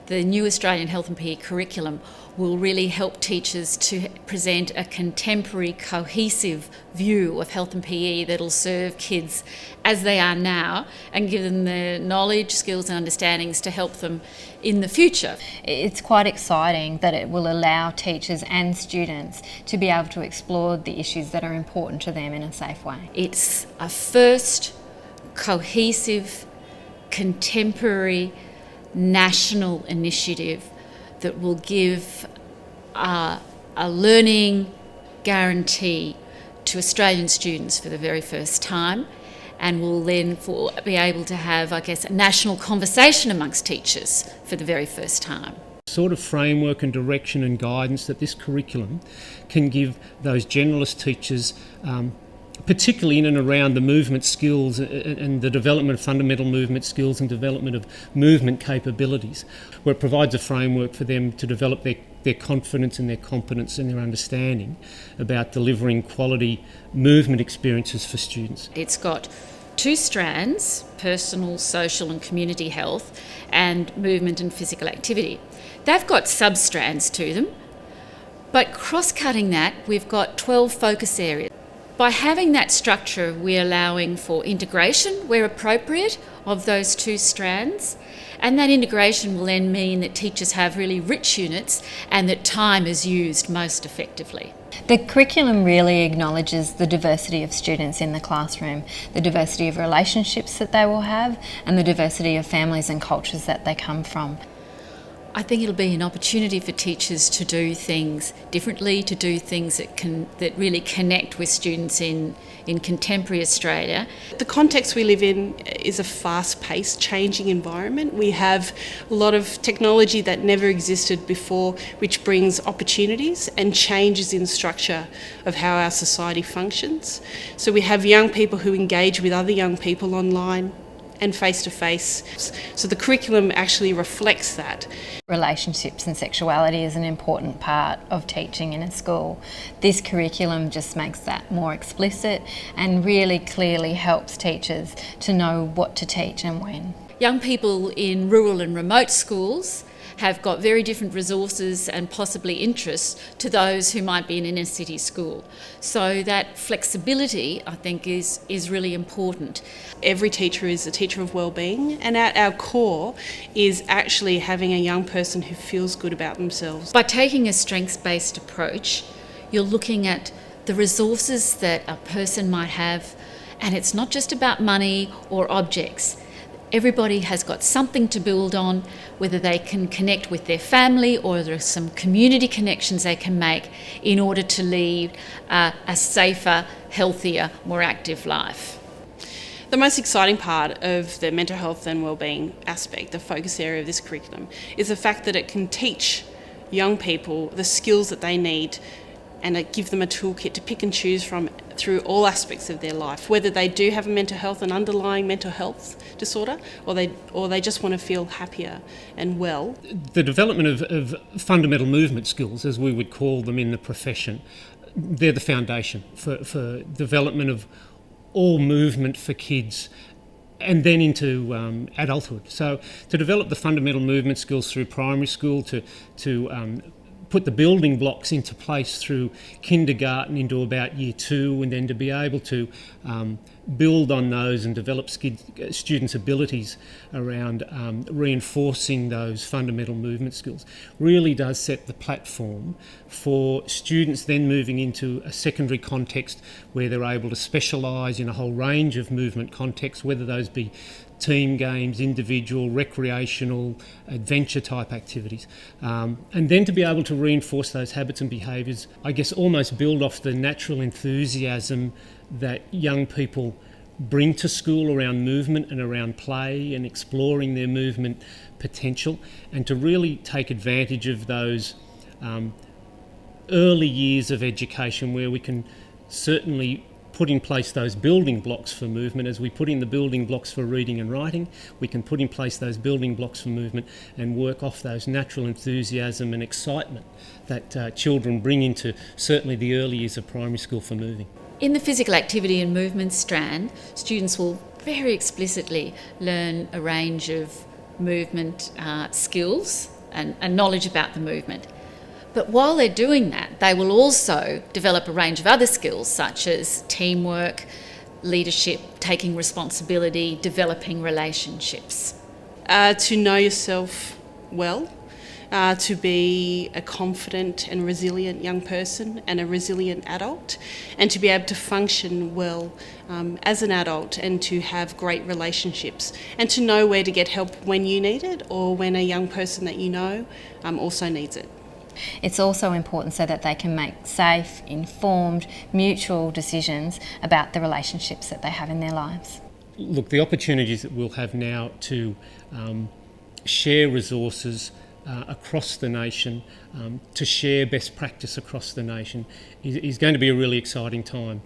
The new Australian Health and PE curriculum will really help teachers to present a contemporary, cohesive view of health and PE that'll serve kids as they are now and give them the knowledge, skills and understandings to help them in the future. It's quite exciting that it will allow teachers and students to be able to explore the issues that are important to them in a safe way. It's a first cohesive, contemporary, national initiative that will give a learning guarantee to Australian students for the very first time, and will then be able to have, I guess, a national conversation amongst teachers for the very first time. Sort of framework and direction and guidance that this curriculum can give those generalist teachers, particularly in and around the movement skills and the development of fundamental movement skills and development of movement capabilities, where it provides a framework for them to develop their confidence and their competence and their understanding about delivering quality movement experiences for students. It's got two strands: personal, social and community health, and movement and physical activity. They've got sub-strands to them, but cross-cutting that, we've got 12 focus areas. By having that structure, we're allowing for integration, where appropriate, of those two strands, and that integration will then mean that teachers have really rich units and that time is used most effectively. The curriculum really acknowledges the diversity of students in the classroom, the diversity of relationships that they will have, and the diversity of families and cultures that they come from. I think it'll be an opportunity for teachers to do things differently, to do things that really connect with students in contemporary Australia. The context we live in is a fast-paced, changing environment. We have a lot of technology that never existed before, which brings opportunities and changes in structure of how our society functions. So we have young people who engage with other young people online and face-to-face. So the curriculum actually reflects that. Relationships and sexuality is an important part of teaching in a school. This curriculum just makes that more explicit and really clearly helps teachers to know what to teach and when. Young people in rural and remote schools have got very different resources and possibly interests to those who might be in an inner city school. So that flexibility, I think, is really important. Every teacher is a teacher of wellbeing, and at our core is actually having a young person who feels good about themselves. By taking a strengths-based approach, you're looking at the resources that a person might have, and it's not just about money or objects. Everybody has got something to build on, whether they can connect with their family or there are some community connections they can make in order to lead a safer, healthier, more active life. The most exciting part of the mental health and wellbeing aspect, the focus area of this curriculum, is the fact that it can teach young people the skills that they need and give them a toolkit to pick and choose from through all aspects of their life, whether they do have a mental health, an underlying mental health disorder, or they just want to feel happier and well. The development of fundamental movement skills, as we would call them in the profession, they're the foundation for development of all movement for kids and then into adulthood. So to develop the fundamental movement skills through primary school, to put the building blocks into place through kindergarten into about year 2, and then to be able to build on those and develop students' abilities around reinforcing those fundamental movement skills really does set the platform for students then moving into a secondary context where they're able to specialise in a whole range of movement contexts, whether those be team games, individual, recreational, adventure type activities. And then to be able to reinforce those habits and behaviours, I guess almost build off the natural enthusiasm that young people bring to school around movement and around play and exploring their movement potential, and to really take advantage of those early years of education where we can certainly put in place those building blocks for movement. As we put in the building blocks for reading and writing, we can put in place those building blocks for movement and work off those natural enthusiasm and excitement that children bring into certainly the early years of primary school for moving. In the physical activity and movement strand, students will very explicitly learn a range of movement skills and knowledge about the movement. But while they're doing that, they will also develop a range of other skills such as teamwork, leadership, taking responsibility, developing relationships. To know yourself well, to be a confident and resilient young person and a resilient adult, and to be able to function well as an adult and to have great relationships and to know where to get help when you need it or when a young person that you know also needs it. It's also important so that they can make safe, informed, mutual decisions about the relationships that they have in their lives. Look, the opportunities that we'll have now to share resources across the nation, to share best practice across the nation is going to be a really exciting time.